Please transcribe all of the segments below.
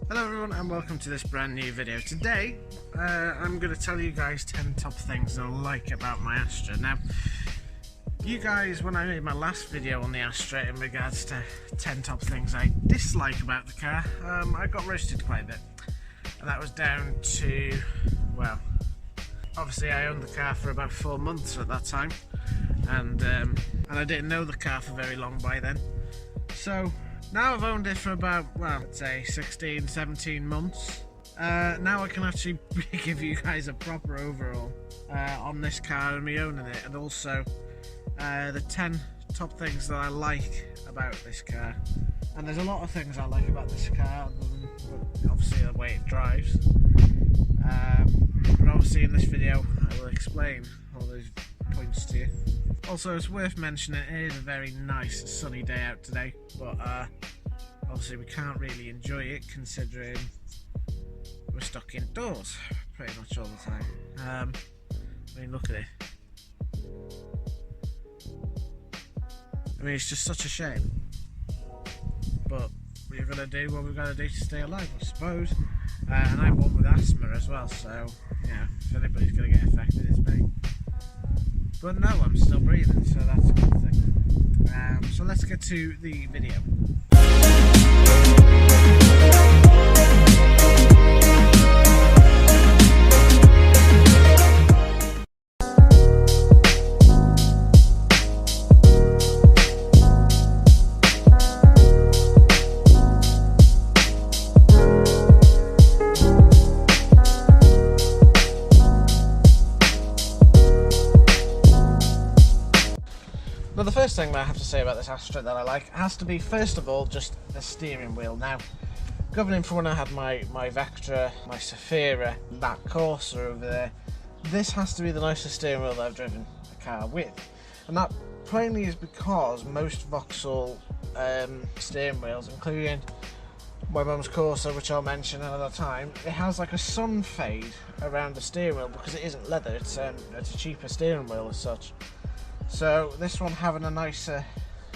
Hello everyone and welcome to this brand new video. Today I'm going to tell you guys 10 top things I like about my Astra. Now you guys, when I made my last video on the Astra in regards to 10 top things I dislike about the car, I got roasted quite a bit, and that was down to, well, obviously I owned the car for about 4 months at that time, and I didn't know the car for very long by then. So now I've owned it for about, well, let's say 16, 17 months. Now I can actually give you guys a proper overall on this car and me owning it, and also the 10 top things that I like about this car. And there's a lot of things I like about this car, other than obviously the way it drives. But obviously in this video I will explain all those points to you. Also, it's worth mentioning it is a very nice sunny day out today, but obviously we can't really enjoy it considering we're stuck indoors pretty much all the time. I mean, look at it. I mean, it's just such a shame, but we're going to do what we've got to do to stay alive, I suppose. And I'm one with asthma as well, so yeah, if anybody's going to get affected, it's me. But no, I'm still breathing, so that's a good thing. So let's get to the video. Now, the first thing that I have to say about this Astra that I like has to be, first of all, just the steering wheel. Now, governing from when I had my Vectra, my Safira, that Corsa over there, this has to be the nicest steering wheel that I've driven a car with. And that plainly is because most Vauxhall steering wheels, including my mum's Corsa, which I'll mention another time, it has like a sun fade around the steering wheel because it isn't leather, it's a cheaper steering wheel as such. So this one having a nicer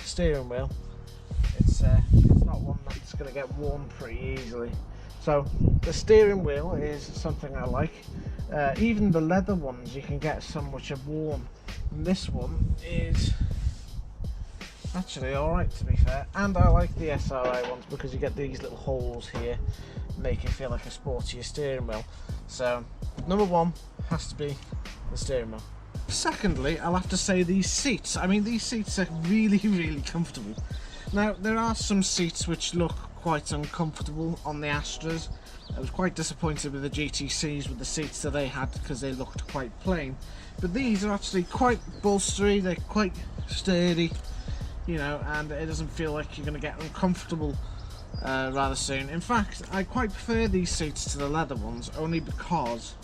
steering wheel, it's not one that's going to get worn pretty easily. So the steering wheel is something I like. Even the leather ones you can get some which are worn. And this one is actually alright, to be fair. And I like the SRI ones because you get these little holes here, make it feel like a sportier steering wheel. So number one has to be the steering wheel. Secondly, I'll have to say these seats. I mean, these seats are really, really comfortable. Now, there are some seats which look quite uncomfortable on the Astras. I was quite disappointed with the GTCs with the seats that they had because they looked quite plain. But these are actually quite bolstery, they're quite sturdy, you know, and it doesn't feel like you're going to get uncomfortable rather soon. In fact, I quite prefer these seats to the leather ones, only because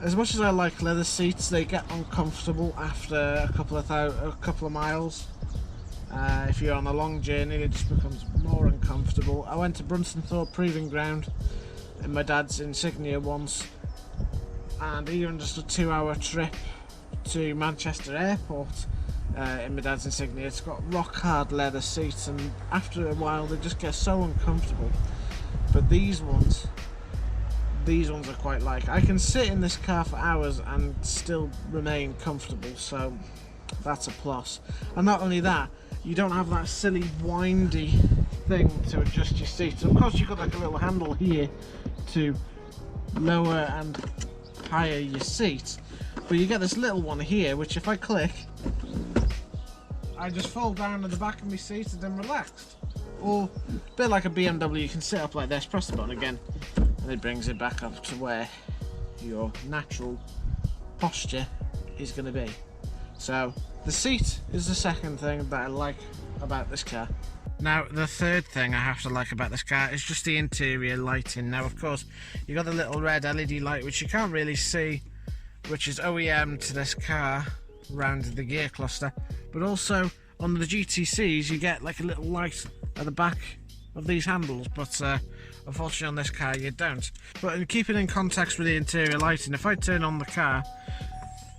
as much as I like leather seats, they get uncomfortable after a couple of miles. If you're on a long journey, it just becomes more uncomfortable. I went to Brunstone Proving Ground in my dad's Insignia once, and even just a 2-hour trip to Manchester Airport in my dad's Insignia, it's got rock hard leather seats, and after a while they just get so uncomfortable. But these ones are quite like. I can sit in this car for hours and still remain comfortable, so that's a plus. And not only that, you don't have that silly windy thing to adjust your seats. Of course, you've got like a little handle here to lower and higher your seat, but you get this little one here which if I click, I just fall down to the back of my seat and then relaxed. Or a bit like a BMW, you can sit up like this, press the button again, and it brings it back up to where your natural posture is going to be. So the seat is the second thing that I like about this car. Now, the third thing I have to like about this car is just the interior lighting. Now, of course, you got the little red LED light which you can't really see, which is OEM to this car around the gear cluster, but also on the GTCs you get like a little light at the back of these handles, but unfortunately on this car you don't. But in keeping in context with the interior lighting, if I turn on the car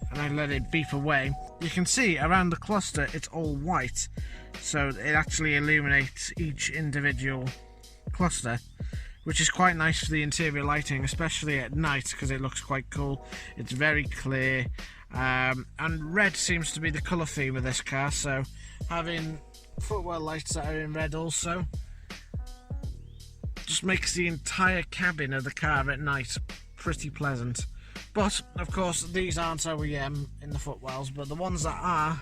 and I let it beep away, you can see around the cluster it's all white, so it actually illuminates each individual cluster which is quite nice for the interior lighting, especially at night, because it looks quite cool. It's very clear, and red seems to be the colour theme of this car, so having footwell lights that are in red also just makes the entire cabin of the car at night pretty pleasant. But of course these aren't OEM in the footwells, but the ones that are,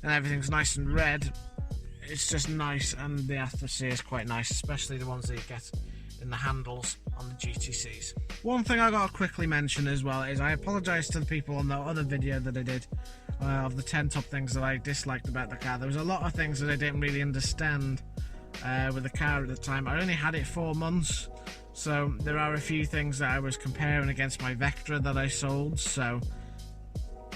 and everything's nice and red, it's just nice, and the atmosphere is quite nice, especially the ones that you get in the handles on the GTCs. One thing I gotta quickly mention as well is I apologise to the people on the other video that I did of the 10 top things that I disliked about the car. There was a lot of things that I didn't really understand with the car at the time. I only had it 4 months, so there are a few things that I was comparing against my Vectra that I sold, so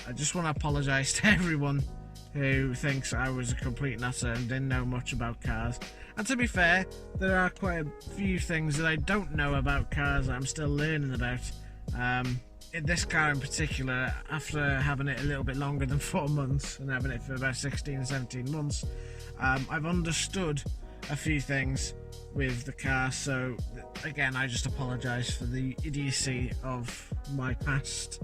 I just want to apologise to everyone who thinks I was a complete nutter and didn't know much about cars. And to be fair, there are quite a few things that I don't know about cars that I'm still learning about. In this car in particular, after having it a little bit longer than 4 months and having it for about 16, 17 months, I've understood a few things with the car, so again I just apologise for the idiocy of my past,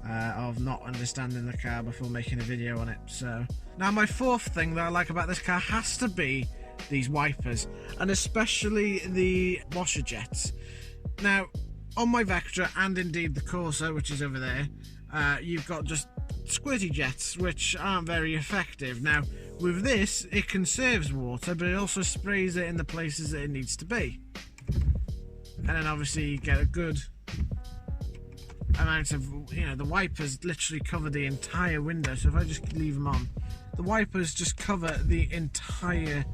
of not understanding the car before making a video on it. So now my fourth thing that I like about this car has to be these wipers, and especially the washer jets. Now on my Vectra, and indeed the Corsa, which is over there, you've got just squirty jets which aren't very effective. Now with this, it conserves water, but it also sprays it in the places that it needs to be, and then obviously you get a good amount of, you know, the wipers literally cover the entire window. So if I just leave them on, the wipers just cover the entire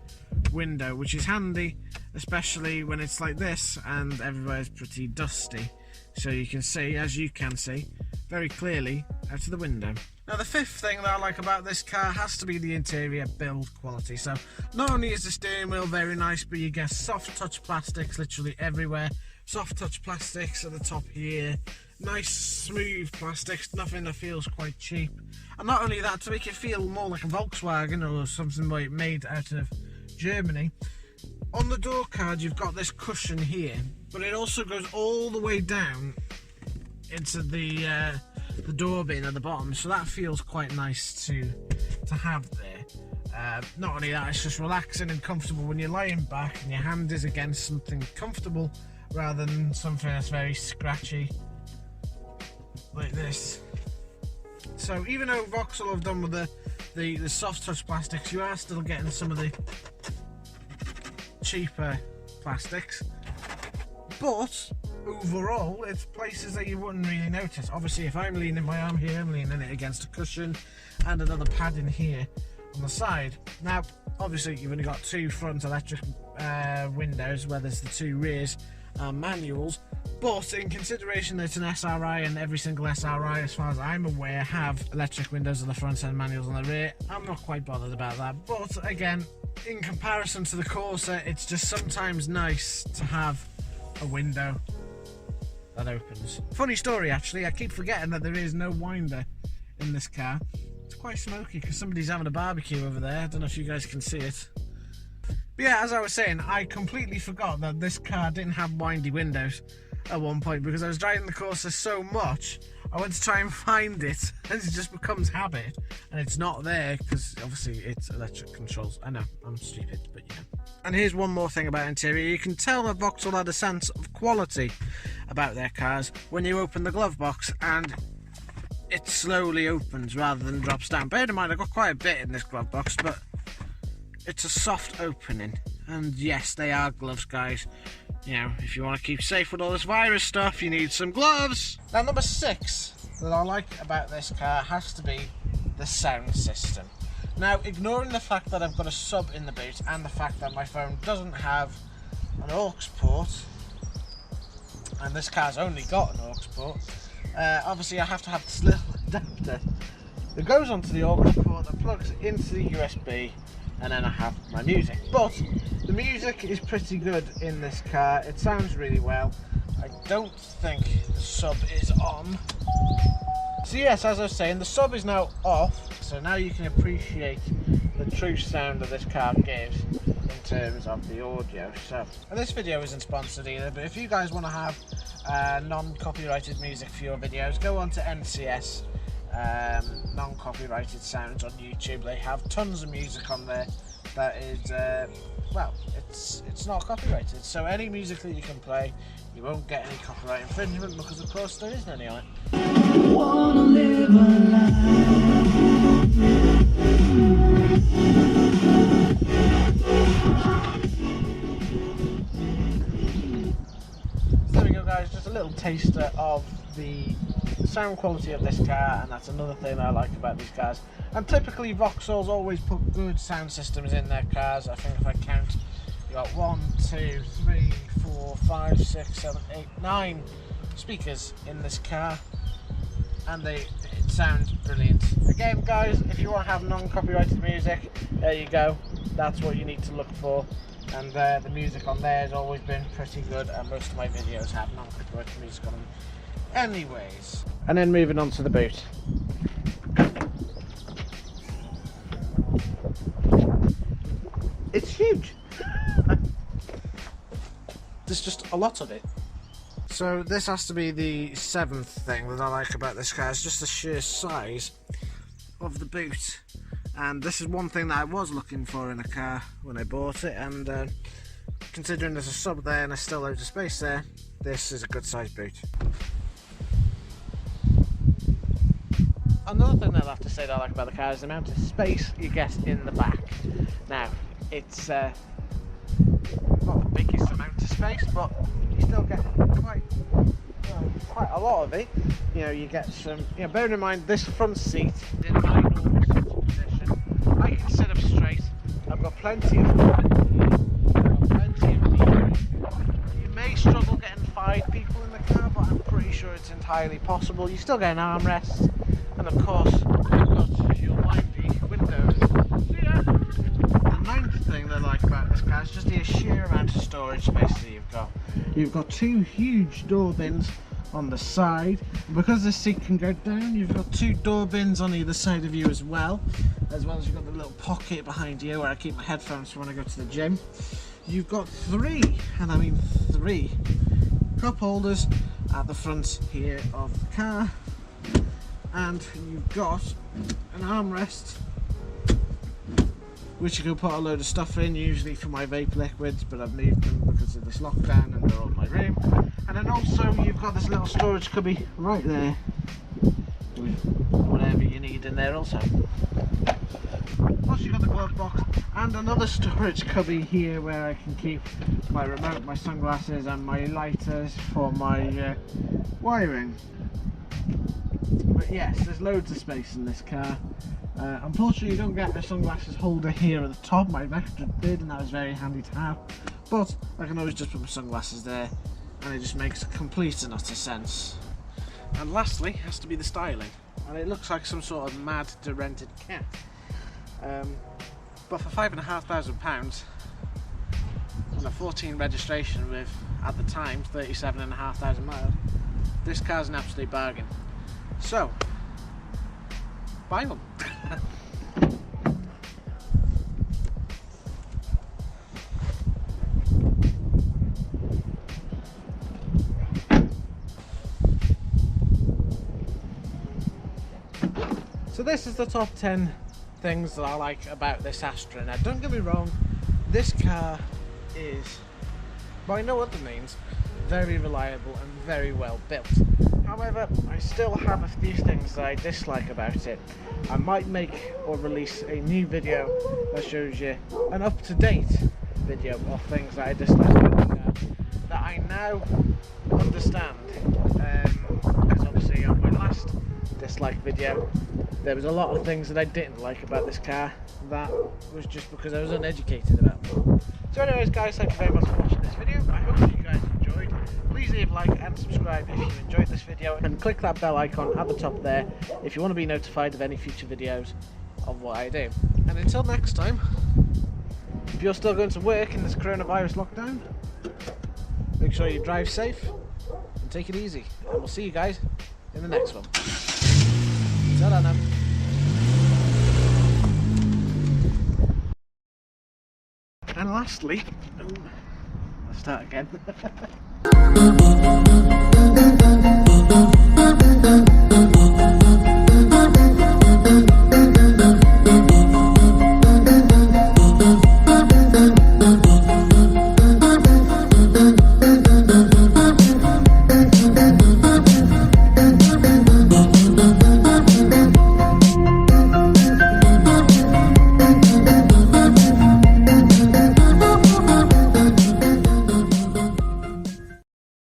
window, which is handy, especially when it's like this and everywhere's pretty dusty, so you can see, as you can see, very clearly out of the window. Now the fifth thing that I like about this car has to be the interior build quality. So not only is the steering wheel very nice, but you get soft touch plastics literally everywhere. Soft touch plastics at the top here, nice smooth plastics, nothing that feels quite cheap. And not only that, to make it feel more like a Volkswagen or something like made out of Germany, on the door card you've got this cushion here, but it also goes all the way down into the door bin at the bottom, so that feels quite nice to have there. Not only that, it's just relaxing and comfortable when you're lying back and your hand is against something comfortable rather than something that's very scratchy like this. So even though Vauxhall have done with the soft touch plastics, you are still getting some of the cheaper plastics, but overall it's places that you wouldn't really notice. Obviously if I'm leaning my arm here, I'm leaning it against a cushion and another padding here on the side. Now obviously you've only got two front electric windows, where there's the two rears manuals, but in consideration that it's an SRI and every single SRI as far as I'm aware have electric windows on the front and manuals on the rear, I'm not quite bothered about that. But again, in comparison to the Corsa, it's just sometimes nice to have a window that opens. Funny story actually, I keep forgetting that there is no winder in this car. It's quite smoky because somebody's having a barbecue over there. I don't know if you guys can see it. But yeah, as I was saying, I completely forgot that this car didn't have windy windows at one point because I was driving the Corsa so much. I went to try and find it and it just becomes habit, and it's not there because obviously it's electric controls. I know, I'm stupid, but you know. And here's one more thing about interior. You can tell that Vauxhall had a sense of quality about their cars when you open the glove box and it slowly opens rather than drops down. Bear in mind, I've got quite a bit in this glove box, but it's a soft opening. And yes, they are gloves, guys. You know, if you want to keep safe with all this virus stuff, you need some gloves. Now, number 6 that I like about this car has to be the sound system. Now, ignoring the fact that I've got a sub in the boot and the fact that my phone doesn't have an aux port, and this car's only got an aux port, obviously I have to have this little adapter that goes onto the aux port that plugs into the USB, and then I have my music. But the music is pretty good in this car. It sounds really well. I don't think the sub is on. So yes, as I was saying, the sub is now off, so now you can appreciate the true sound that this car gives. in terms of the audio. So, and this video isn't sponsored either, but if you guys want to have non-copyrighted music for your videos, go on to NCS, non-copyrighted sounds on YouTube. They have tons of music on there that is, well, it's not copyrighted. So any music that you can play, you won't get any copyright infringement, because of course there isn't any on it. Wanna live a So there we go guys, just a little taster of the sound quality of this car, and that's another thing I like about these cars. And typically Vauxhall's always put good sound systems in their cars. I think if I count, you got 1, 2, 3, 4, 5, 6, 7, 8, 9 speakers in this car, and it sounds brilliant. Again guys, if you want to have non-copyrighted music, there you go, that's what you need to look for. And the music on there has always been pretty good, and most of my videos have non-copyrighted music on them anyways. And then moving on to the boot. It's huge. There's just a lot of it. So this has to be the 7th thing that I like about this car. It's just the sheer size of the boot. And this is one thing that I was looking for in a car when I bought it, and considering there's a sub there and there's still loads of space there, this is a good sized boot. Another thing that I have to say that I like about the car is the amount of space you get in the back. Now, it's not the biggest amount of space, but you still get quite a lot of it. You know, you get some, bearing in mind this front seat is in my normal sitting position. I can sit up straight. I've got plenty of room. You may struggle getting 5 people in the car, but I'm pretty sure it's entirely possible. You still get an armrest, and of course you've got your windy windows. So yeah, the 9th thing that I like about this car is just the sheer amount of storage space that you've got. You've got 2 huge door bins on the side. Because this seat can go down, you've got 2 door bins on either side of you as well as you've got the little pocket behind you where I keep my headphones for when I go to the gym. You've got 3, and I mean 3, cup holders at the front here of the car, and you've got an armrest which you can put a load of stuff in, usually for my vape liquids, but I've moved them because of this lockdown and they're all in my room. And then also you've got this little storage cubby right there with whatever you need in there also. Plus you've got the glove box and another storage cubby here where I can keep my remote, my sunglasses and my lighters for my wiring. But yes, there's loads of space in this car. Unfortunately you don't get a sunglasses holder here at the top. My Vectra did, and that was very handy to have, but I can always just put my sunglasses there, and it just makes complete and utter sense. And lastly has to be the styling, and it looks like some sort of mad derented cat, but for £5,500 and a 14 registration with, at the time, 37,500 miles, this car's an absolute bargain. So buy them. So this is the top 10 things that I like about this Astra. Now don't get me wrong, this car is by no other means very reliable and very well built. However, I still have a few things that I dislike about it. I might make or release a new video that shows you an up-to-date video of things that I dislike about the car that I now understand. Because obviously on my last dislike video there was a lot of things that I didn't like about this car. That was just because I was uneducated about them. So anyways guys, thank you very much for watching this video. I hope you guys enjoyed. Please leave a like and subscribe if you enjoyed this video, and click that bell icon at the top there if you want to be notified of any future videos of what I do. And until next time, if you're still going to work in this coronavirus lockdown, make sure you drive safe and take it easy, and we'll see you guys in the next one. Ta-da now. And lastly, let's start again.